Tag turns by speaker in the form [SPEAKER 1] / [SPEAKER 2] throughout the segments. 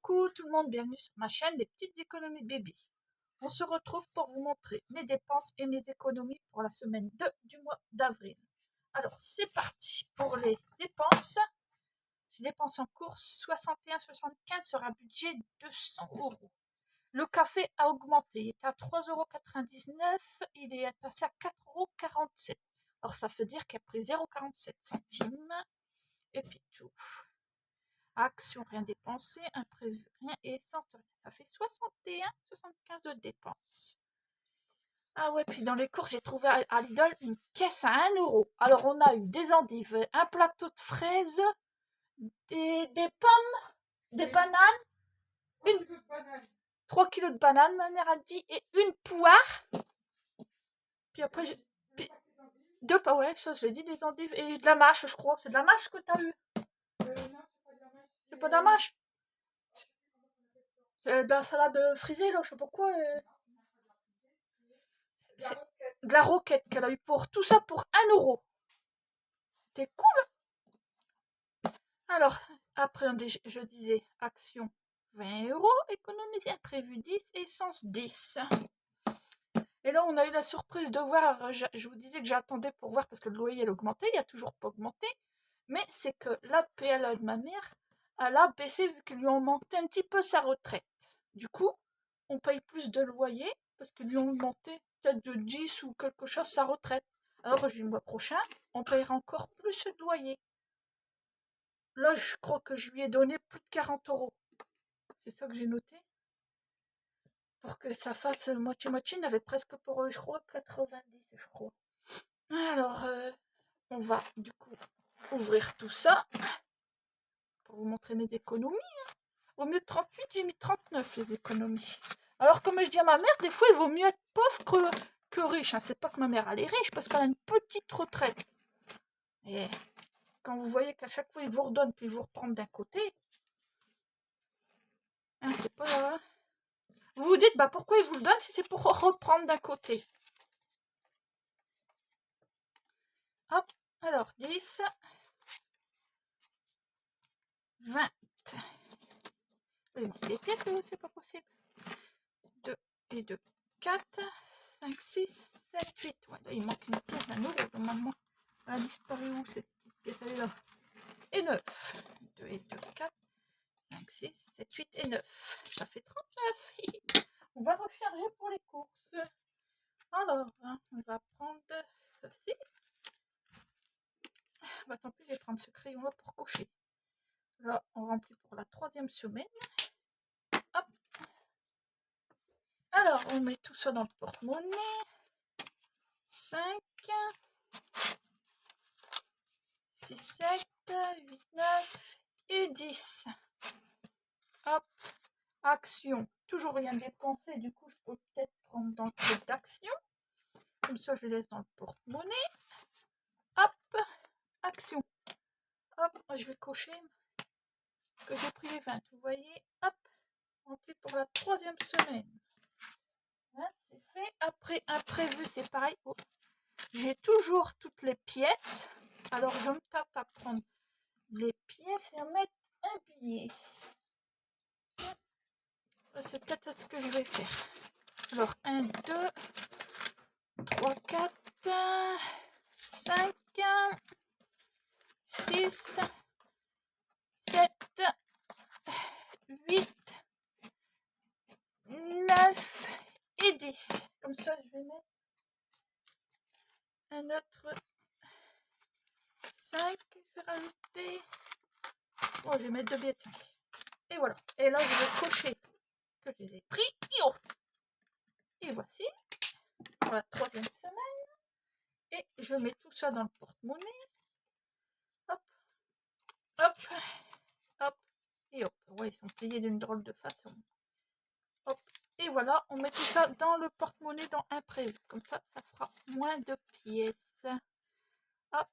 [SPEAKER 1] Coucou tout le monde, bienvenue sur ma chaîne des petites économies de bébé. On se retrouve pour vous montrer mes dépenses et mes économies pour la semaine 2 du mois d'avril. Alors c'est parti pour les dépenses. Je dépense en course 61,75 sur un budget de 200 euros. Le café a augmenté, il était à 3,99 €, il est passé à 4,47 €. Alors ça veut dire qu'il a pris 0,47 centimes. Et puis tout. Action, rien dépensé, imprévu, rien et essence, rien. Ça fait 61,75 de dépenses. Ah ouais, puis dans les courses, j'ai trouvé à Lidl une caisse à 1 €. Alors on a eu des endives, un plateau de fraises, des pommes, des bananes, 3 kilos de bananes, ma mère a dit, et une poire. Puis après, deux pas, ouais, ça je l'ai dit, des endives et de la mâche, je crois. C'est de la mâche que t'as eu. C'est pas de la mâche. C'est de la salade frisée, là, je sais pas quoi. C'est de la roquette qu'elle a eu pour tout ça pour 1 €. C'est cool. Alors, après, je disais action 20 €, économiser imprévu 10, essence 10. Et là, on a eu la surprise de voir, je vous disais que j'attendais pour voir parce que le loyer elle augmentait, il a toujours pas augmenté, mais c'est que la PLA de ma mère, elle a baissé vu qu'ils lui ont augmenté un petit peu sa retraite. Du coup, on paye plus de loyer parce qu'ils lui ont augmenté peut-être de 10 ou quelque chose sa retraite. Alors, le mois prochain, on payera encore plus de loyer. Là, je crois que je lui ai donné plus de 40 €. C'est ça que j'ai noté. Pour que ça fasse moitié-moitié, il avait presque pour, je crois, 90, je crois. Alors, on va du coup ouvrir tout ça pour vous montrer mes économies. Au mieux de 38, j'ai mis 39 les économies. Alors, comme je dis à ma mère, des fois, il vaut mieux être pauvre que riche. Hein. C'est pas que ma mère, elle est riche parce qu'elle a une petite retraite. Et quand vous voyez qu'à chaque fois, ils vous redonnent puis ils vous reprennent d'un côté, hein, c'est pas... Vous vous dites, bah pourquoi ils vous le donnent si c'est pour reprendre d'un côté? Hop, alors 10, 20. Il manque des pièces, c'est pas possible. 2 et 2, 4, 5, 6, 7, 8. Ouais, là, il manque une pièce d'un euro normalement. Elle a disparu où cette petite pièce? Elle est là. Et 9. 2 et 2, 4, 5, 6, 7, 8 et 9. Ça fait 39. On va recharger pour les courses. Alors, hein, on va prendre ceci. Bah tant pis, je vais prendre ce crayon-là pour cocher. Là, on remplit pour la 3e semaine. Hop. Alors, on met tout ça dans le porte-monnaie. 5, 6, 7, 8, 9 et 10. Hop. Action. Toujours rien dépensé, du coup, je peux peut-être prendre dans le truc d'action. Comme ça, je les laisse dans le porte-monnaie. Hop. Action. Hop, je vais cocher que j'ai pris les 20. Vous voyez, hop. Rempli pour la 3e semaine. Hein, c'est fait. Après, imprévu, c'est pareil. Oh. J'ai toujours toutes les pièces. Alors, je me tâte à prendre les pièces et à mettre un billet. C'est peut-être ce que je vais faire. Alors, 1, 2, 3, 4, 5, 6, 7, 8, 9 et 10. Comme ça, je vais mettre un autre 5. Je vais rajouter... Oh, je vais mettre 2 billets de 5. Et voilà. Et là, je vais cocher que je les ai pris. Et voici. Pour la 3e semaine. Et je mets tout ça dans le porte-monnaie. Hop. Hop. Hop. Et hop. Ouais, ils sont pliés d'une drôle de façon. Hop. Et voilà, on met tout ça dans le porte-monnaie dans imprévu. Comme ça, ça fera moins de pièces. Hop.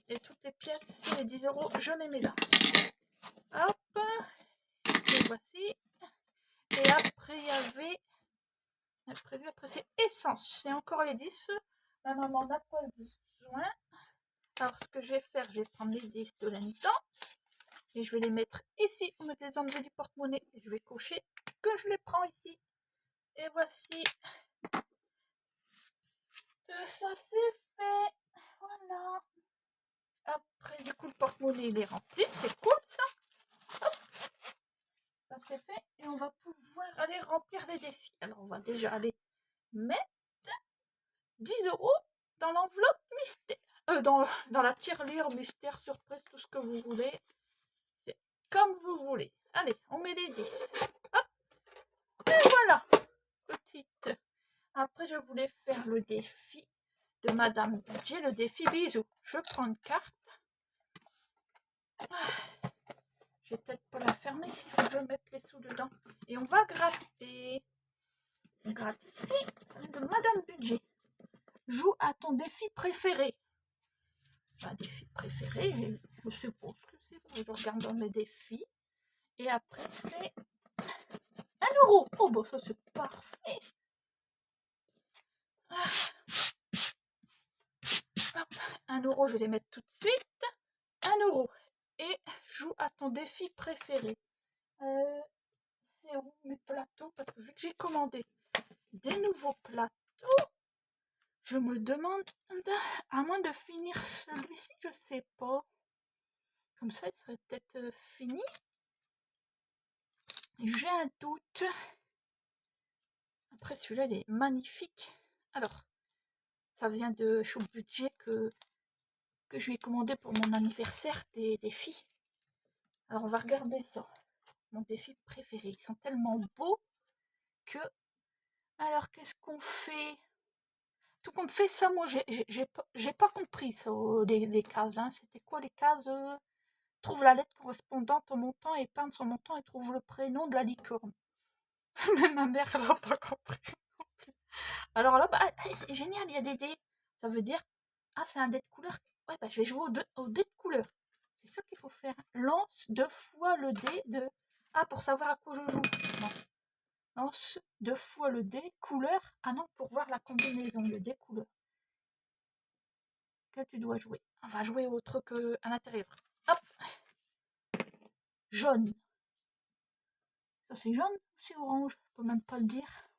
[SPEAKER 1] Et toutes les pièces, les 10 €, je les mets là. Hop. Et voici. Et après, il y avait imprévu. Après, c'est essence. C'est encore les 10. Ma maman n'a pas besoin. Alors, ce que je vais faire, je vais prendre les 10 de là-dedans. Et je vais les mettre ici, on me les enlever du porte-monnaie. Et je vais cocher que je les prends ici. Et voici. Ça c'est fait. Voilà. Après, du coup, le porte-monnaie il est rempli. C'est cool ça. Hop. Ça c'est fait. Et on va pouvoir aller remplir les défis. Alors, on va déjà aller mettre 10 € dans l'enveloppe mystère. Dans la tirelire mystère, surprise, tout ce que vous voulez. C'est comme vous voulez. Allez, on met les 10. Hop. Et voilà. Petite. Après, je voulais faire le défi de Madame Budget, le défi bisous. Je prends une carte. Je vais peut-être pas la fermer s'il faut que je mette les sous dedans. Et on va gratter. On gratte ici. Ça vient de Madame Budget. Joue à ton défi préféré. Un défi préféré, je suppose que c'est. Je regarde dans mes défis. Et après, c'est 1 €. Oh, bon, ça c'est parfait. Hop, 1 €, je vais les mettre tout de suite. 1 €. Et joue à ton défi préféré. C'est où mes plateaux? Parce que vu que j'ai commandé des nouveaux plateaux, je me demande, à moins de finir celui-ci, je sais pas. Comme ça, il serait peut-être fini. J'ai un doute. Après, celui-là, il est magnifique. Alors, ça vient de Shop Budget que je lui ai commandé pour mon anniversaire des filles. Alors, on va regarder ça. Mon défi préféré. Ils sont tellement beaux que... Alors, qu'est-ce qu'on fait? Tout compte fait, ça, moi, j'ai pas compris ça, les cases. Hein. C'était quoi les cases? Trouve la lettre correspondante au montant, épargne son montant et trouve le prénom de la licorne. Même ma mère, elle n'a pas compris. Alors là, bah, c'est génial, il y a des dés. Ça veut dire, ah, c'est un dé de couleur. Ouais, bah, je vais jouer au dé de couleur. C'est ça qu'il faut faire. Lance 2 fois le dé de... Ah, pour savoir à quoi je joue. Non. Lance 2 fois le dé couleur. Ah non, pour voir la combinaison, le dé couleur. Que tu dois jouer. On va jouer au truc à l'intérieur. Hop. Jaune. Ça, c'est jaune ou c'est orange? Je peux même pas le dire.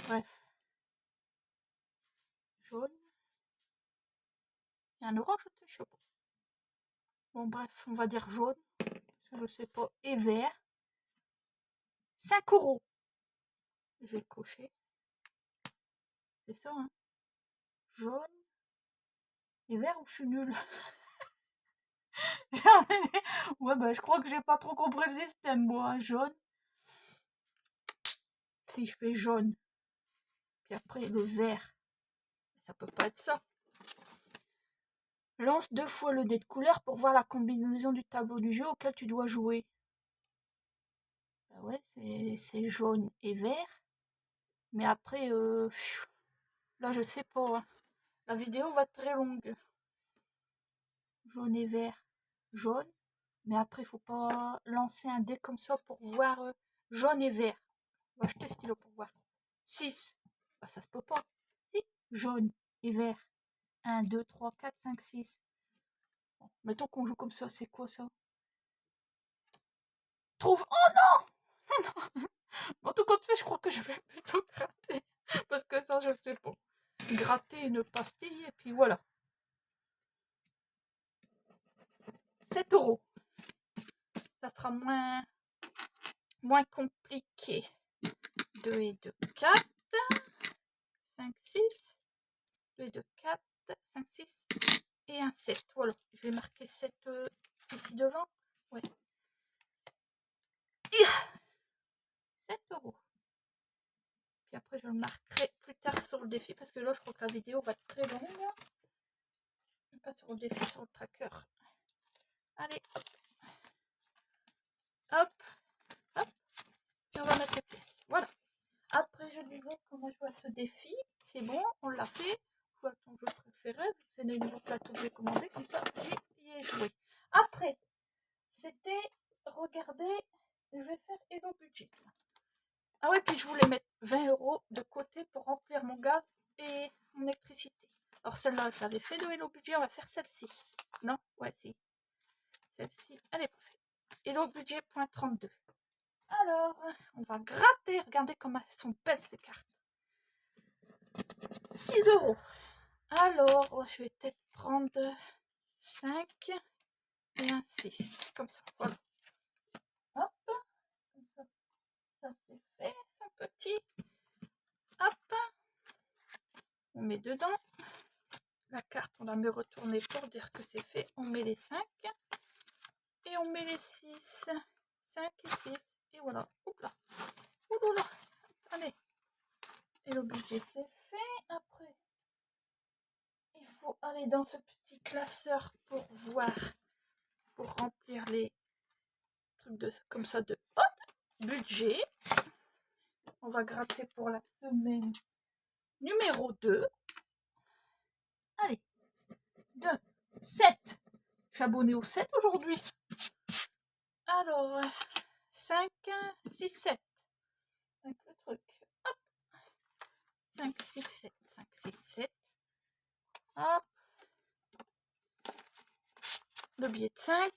[SPEAKER 1] Bref. Jaune. Il y a un orange, je sais pas. Bon, bref, on va dire jaune. Parce que je sais pas. Et vert. 5 €. Je vais le cocher. C'est ça, hein. Jaune. Et vert ou je suis nulle? Ouais, bah, je crois que j'ai pas trop compris le système, moi. Jaune. Si je fais jaune. Puis après, le vert. Ça peut pas être ça. Lance 2 fois le dé de couleur pour voir la combinaison du tableau du jeu auquel tu dois jouer. Bah ouais, c'est jaune et vert. Mais après, là, je sais pas. Hein. La vidéo va être très longue. Jaune et vert. Jaune. Mais après, il faut pas lancer un dé comme ça pour voir jaune et vert. On va jeter le stylo pour voir. 6. Bah, ça se peut pas. Si. Jaune et vert. 1, 2, 3, 4, 5, 6. Bon, mettons qu'on joue comme ça, c'est quoi ça? Trouve. Oh non! En tout cas, je crois que je vais plutôt gratter. Parce que ça, je sais pas. Gratter une pastille et puis voilà. 7 €. Ça sera moins compliqué. 2 et 2, 4. 5, 6. 2 et 2, 4. 5, 6. Et un 7. Voilà. Je vais marquer 7 ici devant. Ouais. 7 €. Puis après, je le marquerai plus tard sur le défi parce que là, je crois que la vidéo va être très longue. Pas sur le défi, sur le tracker. Allez, hop. Hop. Hop. Et on va mettre les pièces. Voilà. Après, je disais comment jouer à ce défi. C'est bon, on l'a fait. Joue à ton jeu préféré. C'est le nouveau plateau que j'ai commandé. Comme ça, j'y ai joué. Après, c'était regarder. Je vais faire Hello Budget. Ah ouais, puis je voulais mettre 20 € de côté pour remplir mon gaz et mon électricité. Alors celle-là, je l'avais fait de Hello Budget. On va faire celle-ci. Non, ouais, si. Celle-ci, elle est pas faite. Et donc, budget, point 32. Alors, on va gratter. Regardez comme elles sont belles, ces cartes. 6 €. Alors, je vais peut-être prendre 5 et un 6. Comme ça, voilà. Hop, comme ça. Ça, c'est fait, c'est petit. Hop, on met dedans. La carte, on va me retourner pour dire que c'est fait. On met les 5 et on met les 6. 5 et 6. Et voilà. Oups là. Ouh là. Allez. Et le budget, c'est fait. Après, il faut aller dans ce petit classeur pour voir, pour remplir les trucs de, comme ça de budget. On va gratter pour la semaine numéro 2. Allez. 2, 7. Je suis abonnée au 7 aujourd'hui. Alors, 5, 6, 7. Avec le truc. Hop. 5, 6, 7. 5, 6, 7. Hop. Le billet de 5.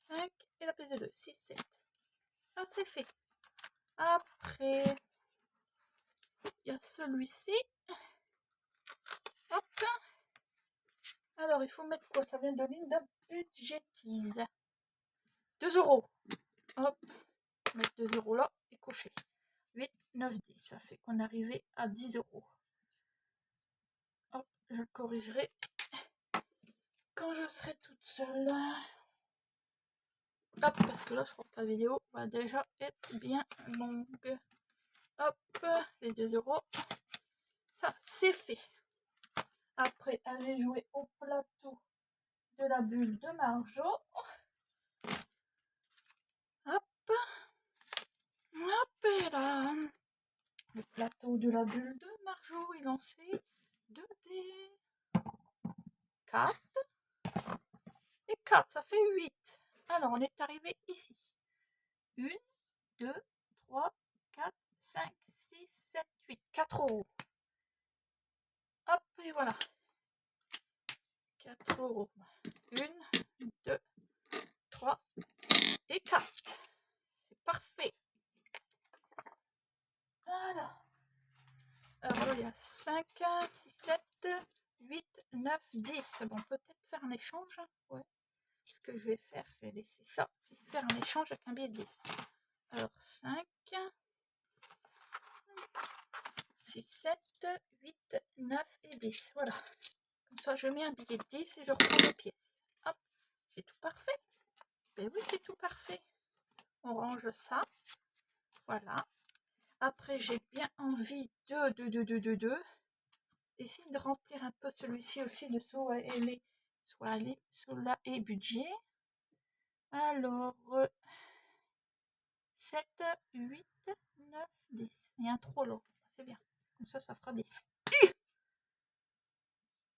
[SPEAKER 1] 5. Et la pièce de 2. 6, 7. Ça, c'est fait. Après, il y a celui-ci. Hop. Alors, il faut mettre quoi? Ça vient de Linda Budgetise. 2 €. Hop. Mettre 2 € là et cocher. 8, 9, 10. Ça fait qu'on est arrivé à 10 €. Hop, je le corrigerai quand je serai toute seule. Hop, parce que là, je crois que la vidéo va déjà être bien longue. Hop, les 2 €. Ça, c'est fait. Après, aller jouer au plateau de la bulle de Marjo. Hop, hop, et là. Le plateau de la bulle de Marjo est lancé 2D. 4. Et 4, ça fait 8. Alors, on est arrivé ici. 1, 2, 3, 4, 5, 6, 7, 8. 4 €. Hop, et voilà. 4 €. 1, 2, 3 et 4. C'est parfait. Voilà. Alors là, il y a 5, 6, 7, 8, 9, 10. Bon, peut-être faire un échange. Ouais. Ce que je vais faire, je vais laisser ça. Je vais faire un échange avec un billet de 10. Alors, 5, 6, 7, 8, 9 et 10. Voilà. Comme ça, je mets un billet de 10 et je reprends les pièces. Hop, c'est tout parfait. Ben oui, c'est tout parfait. On range ça. Voilà. Après, j'ai bien envie de essayer de remplir un peu celui-ci aussi de soit aller Sola et budget. Alors, 7, 8, 9, 10. Il y a un trop long. C'est bien. Comme ça fera 10.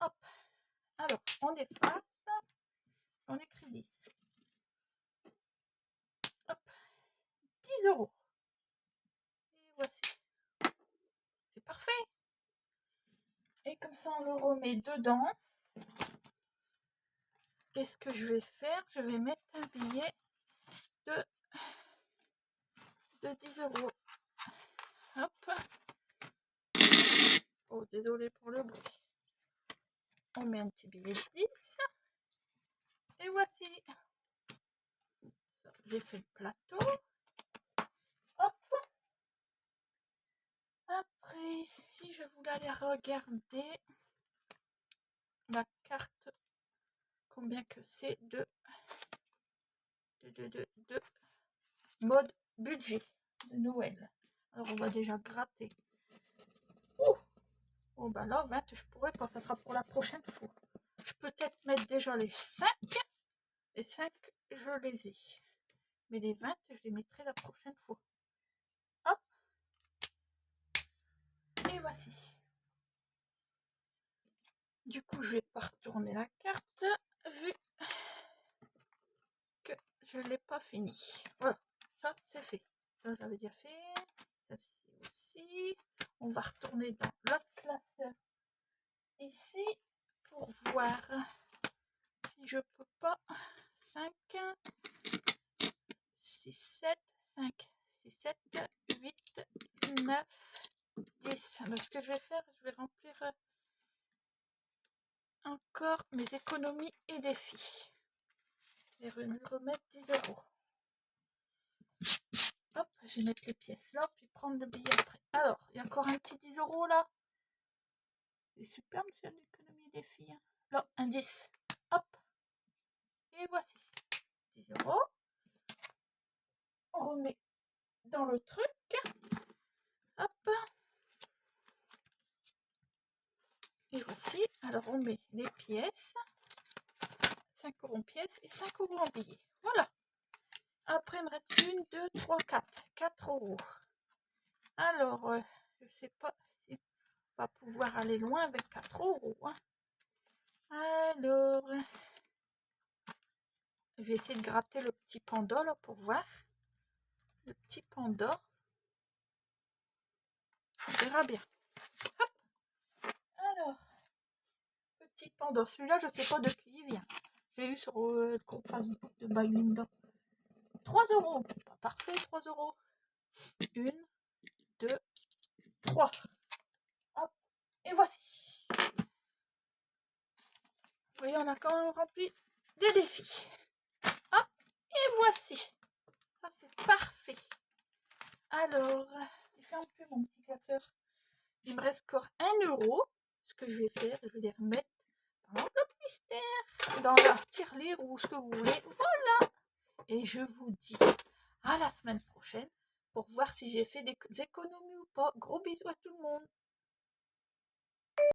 [SPEAKER 1] Hop. Alors, on efface. On écrit 10. Hop. 10 €. Et voici. C'est parfait. Et comme ça, on le remet dedans. Qu'est-ce que je vais faire? Je vais mettre un billet de 10 €. Hop. Oh, désolé pour le bruit. On met un petit billet de 10. Et voici. J'ai fait le plateau. Hop. Après, si je voulais aller regarder la carte, combien que c'est de mode budget de Noël. Alors, on va déjà gratter. Oh, bah là, 20, je pourrais pas, ça sera pour la prochaine fois. Je peux peut-être mettre déjà les 5. Les 5, je les ai. Mais les 20, je les mettrai la prochaine fois. Hop. Et voici. Du coup, je vais pas retourner la carte, vu que je ne l'ai pas fini. Voilà, ça c'est fait. Ça, j'avais déjà fait. Celle-ci aussi. On va retourner dans l'autre classeur ici pour voir si je peux pas. 5, 6, 7, 5, 6, 7, 8, 9, 10. Alors, ce que je vais faire, je vais remplir encore mes économies et défis. Je vais remettre 10 €. Hop, je vais mettre les pièces là, puis prendre le billet après. Alors, il y a encore un petit 10 € là. C'est super, monsieur l'économie et défis. Là, un 10. Hop. Et voici. 10 €. On remet dans le truc. Hop. Et voici. Alors, on met les pièces. 5 € en pièces et 5 € en billets. Voilà. Après, il me reste 1, 2, 3, 4. 4 €. Alors, je ne sais pas si on va pouvoir aller loin avec 4 €. Hein. Alors, je vais essayer de gratter le petit panda là pour voir. Le petit panda. On verra bien. Hop. Alors, petit panda. Celui-là, je ne sais pas de qui il vient. J'ai eu sur le groupe Facebook de Buy Linda. 3 €. Pas parfait, 3 €. 1, 2, 3. Hop. Et voici. Vous voyez, on a quand même rempli des défis. Hop. Et voici. Ça, c'est parfait. Alors, je ferme plus mon petit classeur. Il me reste encore 1 €. Ce que je vais faire, je vais les remettre dans l'enveloppe mystère, dans la tirelire ou ce que vous voulez. Voilà. Et je vous dis à la semaine prochaine pour voir si j'ai fait des économies ou pas. Gros bisous à tout le monde.